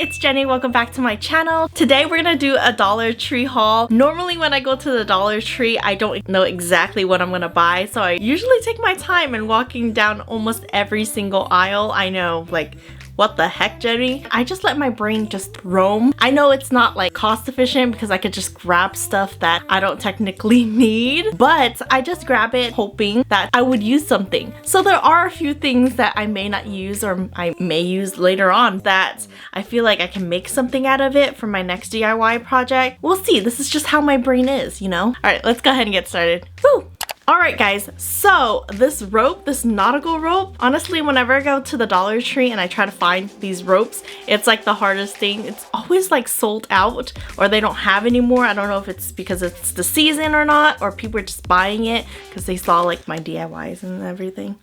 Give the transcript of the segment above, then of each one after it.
it's Jenny. Welcome back to my channel. Today we're gonna do a Dollar Tree haul. Normally when I go to the Dollar Tree, I don't know exactly what I'm gonna buy, so I usually take my time in walking down almost every single aisle. I know, like, what the heck, Jenny? I just let my brain just roam. I know it's not like cost efficient because I could just grab stuff that I don't technically need, but I just grab it hoping that I would use something. So there are a few things that I may not use or I may use later on that I feel like I can make something out of it for my next DIY project. We'll see. This is just how my brain is, you know? All right, let's go ahead and get started. Woo! Alright guys, so this rope, this nautical rope, honestly whenever I go to the Dollar Tree and I try to find these ropes, it's like the hardest thing. It's always like sold out or they don't have anymore. I don't know if it's because it's the season or not, or people are just buying it because they saw like my DIYs and everything.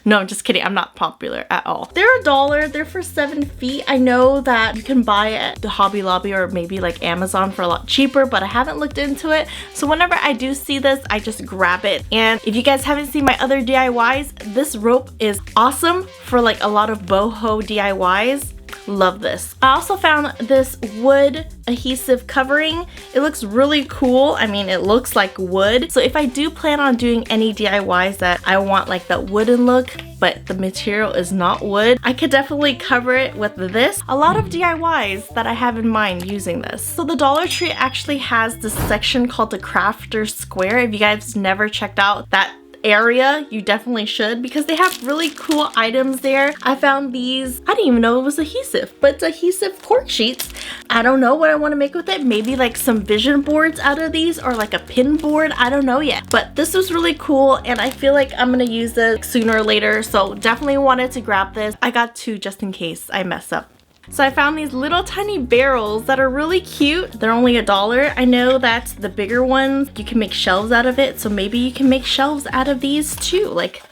No, I'm just kidding. I'm not popular at all. They're $1. They're for 7 feet. I know that you can buy it at the Hobby Lobby or maybe like Amazon for a lot cheaper, but I haven't looked into it. So whenever I do see this, I just grab it. And if you guys haven't seen my other DIYs, this rope is awesome for like a lot of boho DIYs. Love this. I also found this wood adhesive covering. It looks really cool. I mean, it looks like wood. So if I do plan on doing any DIYs that I want like that wooden look, but the material is not wood, I could definitely cover it with this. A lot of DIYs that I have in mind using this. So the Dollar Tree actually has this section called the Crafter Square. If you guys never checked out that area, you definitely should because they have really cool items there. I found these, I didn't even know it was adhesive, but it's adhesive cork sheets. I don't know what I want to make with it. Maybe like some vision boards out of these or like a pin board. I don't know yet, but this was really cool and I feel like I'm gonna use this sooner or later, so definitely wanted to grab this. I got two just in case I mess up. So I found these little tiny barrels that are really cute. They're only $1. I know that the bigger ones, you can make shelves out of it. So maybe you can make shelves out of these too. Like,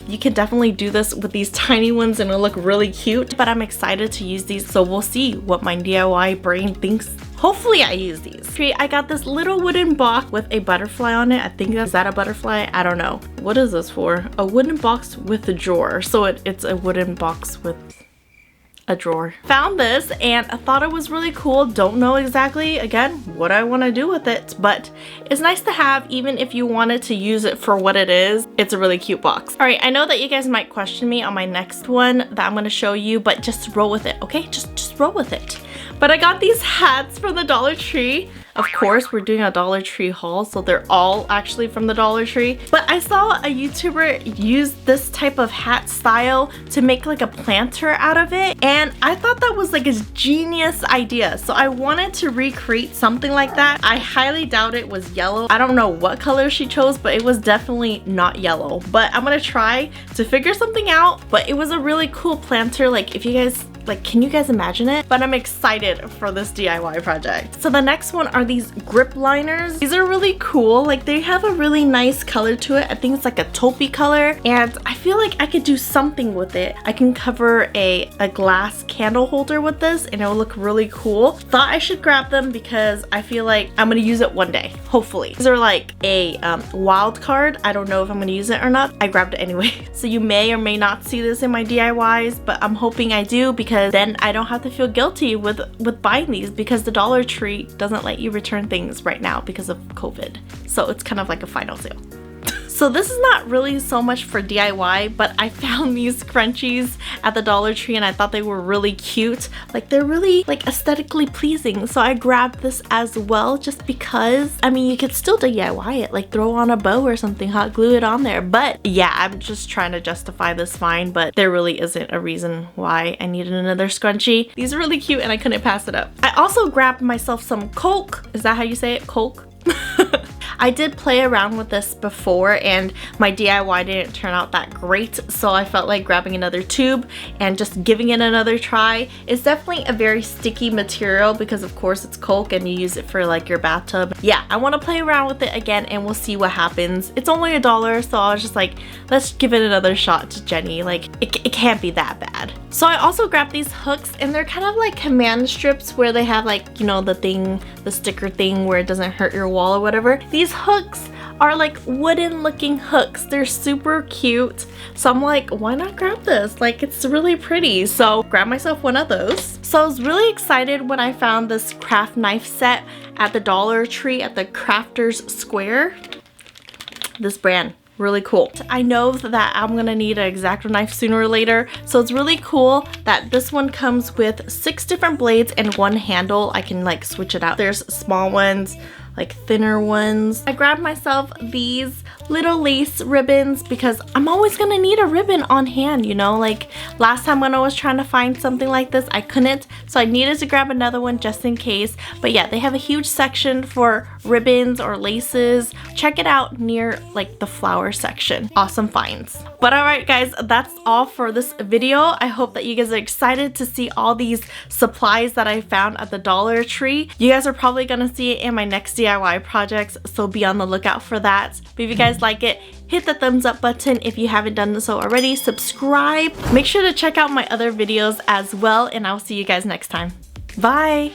you can definitely do this with these tiny ones and it'll look really cute. But I'm excited to use these. So we'll see what my DIY brain thinks. Hopefully I use these. I got this little wooden box with a butterfly on it. I think is that a butterfly? I don't know. What is this for? A wooden box with a drawer. So it's a wooden box with a drawer. Found this and I thought it was really cool. Don't know exactly, again, what I want to do with it, but it's nice to have even if you wanted to use it for what it is. It's a really cute box. All right, I know that you guys might question me on my next one that I'm going to show you, but just roll with it, okay? Just roll with it. But I got these hats from the Dollar Tree. Of course, we're doing a Dollar Tree haul, so they're all actually from the Dollar Tree. But I saw a YouTuber use this type of hat style to make like a planter out of it. And I thought that was like a genius idea. So I wanted to recreate something like that. I highly doubt it was yellow. I don't know what color she chose, but it was definitely not yellow. But I'm gonna try to figure something out. But it was a really cool planter. Like if you guys, like, can you guys imagine it? But I'm excited for this DIY project. So the next one are these grip liners. These are really cool. Like they have a really nice color to it. I think it's like a taupey color and I feel like I could do something with it. I can cover a glass candle holder with this and it will look really cool. Thought I should grab them because I feel like I'm gonna use it one day, hopefully. These are like a wild card. I don't know if I'm gonna use it or not. I grabbed it anyway. So you may or may not see this in my DIYs, but I'm hoping I do because then I don't have to feel guilty with buying these because the Dollar Tree doesn't let you return things right now because of COVID. So it's kind of like a final sale. So this is not really so much for DIY, but I found these scrunchies at the Dollar Tree and I thought they were really cute. Like they're really like aesthetically pleasing. So I grabbed this as well just because, I mean, you could still DIY it, like throw on a bow or something, hot glue it on there. But yeah, I'm just trying to justify this fine, but there really isn't a reason why I needed another scrunchie. These are really cute and I couldn't pass it up. I also grabbed myself some Coke. Is that how you say it? Coke? I did play around with this before and my DIY didn't turn out that great, so I felt like grabbing another tube and just giving it another try. It's definitely a very sticky material because of course it's Coke and you use it for like your bathtub. Yeah, I want to play around with it again and we'll see what happens. It's only $1, so I was just like, let's give it another shot to Jenny. Like it can't be that bad. So I also grabbed these hooks and they're kind of like command strips where they have like, you know, the thing, the sticker thing where it doesn't hurt your wall or whatever. These hooks are like wooden looking hooks. They're super cute. So I'm like, why not grab this? Like, it's really pretty. So grab myself one of those. So I was really excited when I found this craft knife set at the Dollar Tree at the Crafters Square. This brand, really cool. I know that I'm gonna need an X-Acto knife sooner or later, so it's really cool that this one comes with 6 different blades and 1 handle. I can like switch it out. There's small ones, like thinner ones. I grabbed myself these little lace ribbons because I'm always gonna need a ribbon on hand, you know, like last time when I was trying to find something like this, I couldn't, so I needed to grab another one just in case. But yeah, they have a huge section for ribbons or laces. Check it out near like the flower section. Awesome finds. But alright guys, that's all for this video. I hope that you guys are excited to see all these supplies that I found at the Dollar Tree. You guys are probably gonna see it in my next DIY projects, so be on the lookout for that. But if you guys like it, hit the thumbs up button if you haven't done so already. Subscribe. Make sure to check out my other videos as well, and I'll see you guys next time. Bye!